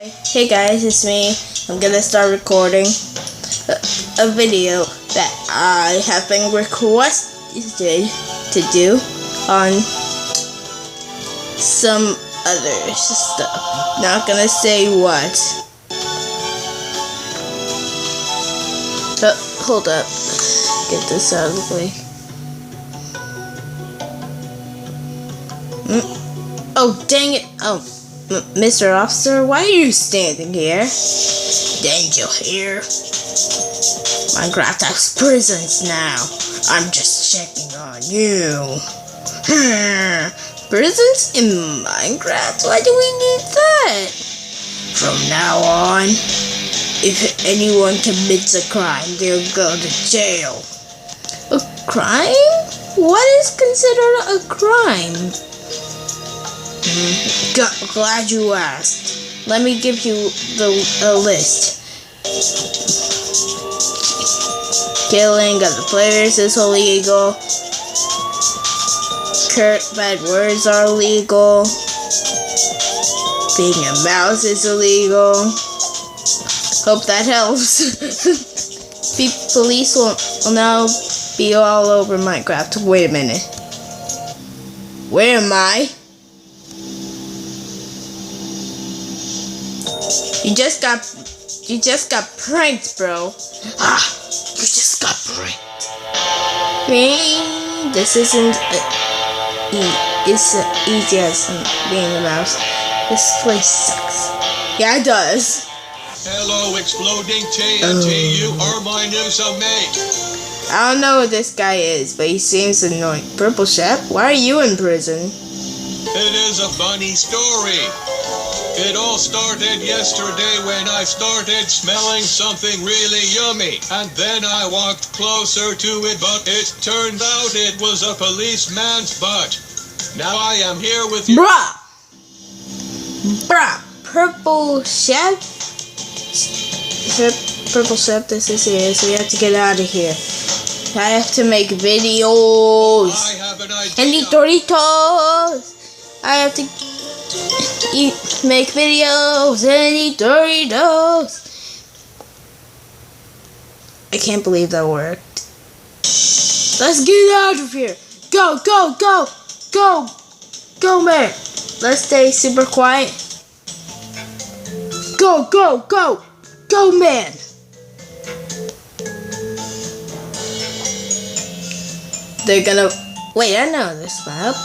Hey guys, it's me. I'm gonna start recording a video that I have been requested to do on some other stuff. Not gonna say what. Hold up. Get this out of the way. Oh, dang it. Oh. Mr. Officer, why are you standing here? Didn't you hear? Minecraft has prisons now. I'm just checking on you. Prisons in Minecraft? Why do we need that? From now on, if anyone commits a crime, they'll go to jail. A crime? What is considered a crime? Glad you asked. Let me give you a list. Killing other players is illegal. Bad words are illegal. Being a mouse is illegal. Hope that helps. Police will now be all over Minecraft. Wait a minute. Where am I? You just got pranked, bro. You just got pranked. This isn't easy as being a mouse. This place sucks. Yeah, it does. Hello, exploding TNT. You are my new mate. I don't know who this guy is, but he seems annoying. Purple Chef, why are you in prison? It is a funny story. It all started yesterday when I started smelling something really yummy. And then I walked closer to it, but it turned out it was a policeman's butt. Now I am here with you. Bruh! Purple Chef? Purple Chef, this is here, so we have to get out of here. I have to make videos. I have an idea. And eat Doritos. I have to make videos and eat Doritos. I can't believe that worked. Let's get out of here. Go, go, go, go, go, man. Let's stay super quiet. Go, go, go, go, man. They're gonna... Wait, I know this map.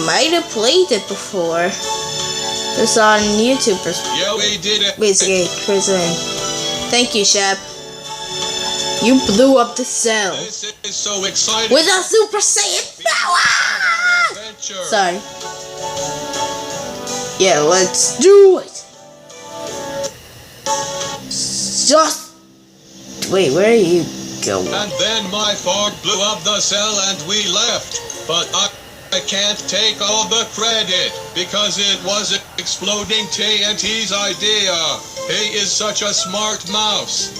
Might have played it before. It's on YouTube. Yeah, we did it. Basically, prison. Thank you, Shep. You blew up the cell. This is so exciting. With a Super Saiyan power! Adventure. Sorry. Yeah, let's do it. Just... Wait, where are you going? And then my fog blew up the cell and we left. But I can't take all the credit because it was exploding TNT's idea. He is such a smart mouse.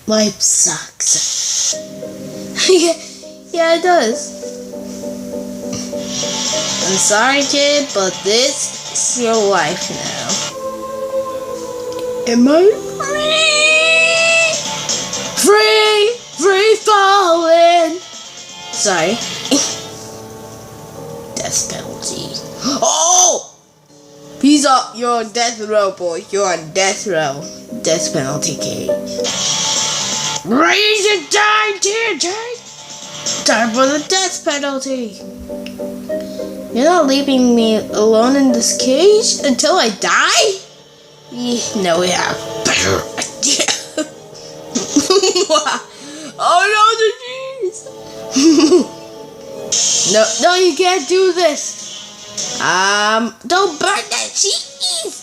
Life sucks. Yeah, it does. I'm sorry, kid, but this is your life now. Am I free? Free falling. Sorry. Death penalty. Oh! He's up. You're on death row, boy. You're on death row. Death penalty cage. Raise it down, TNT! Time for the death penalty! You're not leaving me alone in this cage until I die? No, we have better idea. Oh no, the cheese! No, you can't do this! Don't burn that cheese!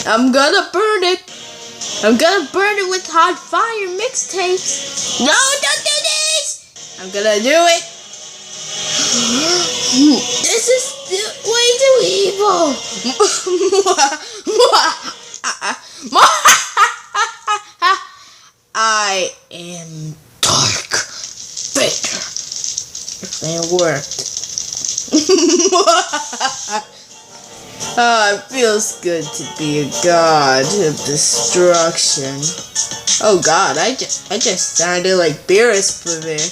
I'm gonna burn it! I'm gonna burn it with hot fire mixtapes. No, don't do this! I'm gonna do it. This is way too evil. I am Dark Vader. It worked. Oh, it feels good to be a god of destruction. Oh god, I just sounded like Beerus for there.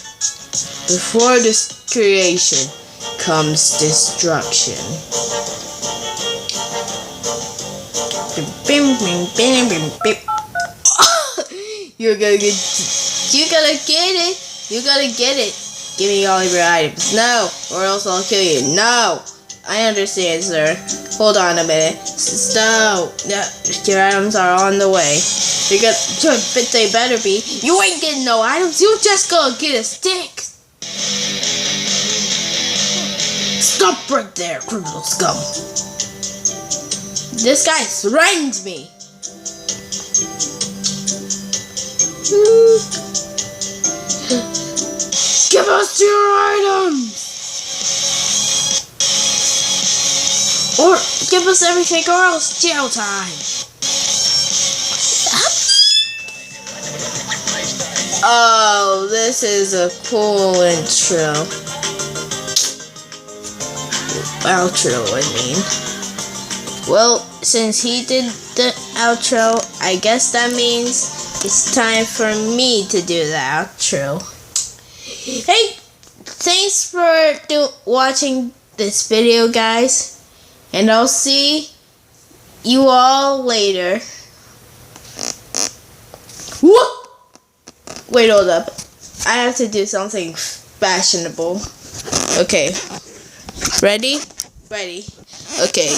Before this creation comes destruction. You're gonna get it. You gotta get it. Give me all of your items. No, or else I'll kill you. No. I understand, sir. Hold on a minute. No. Your items are on the way. But they better be. You ain't getting no items. You just gonna get a stick. Stop right there, criminal scum. This guy threatened me. Give us your items! Or give us everything or else jail time! Oh, this is a cool intro. Outro, I mean. Well, since he did the outro, I guess that means it's time for me to do the outro. Hey, thanks for watching this video, guys, and I'll see you all later. Whoop! Wait, hold up. I have to do something fashionable. Okay. Ready? Ready. Okay.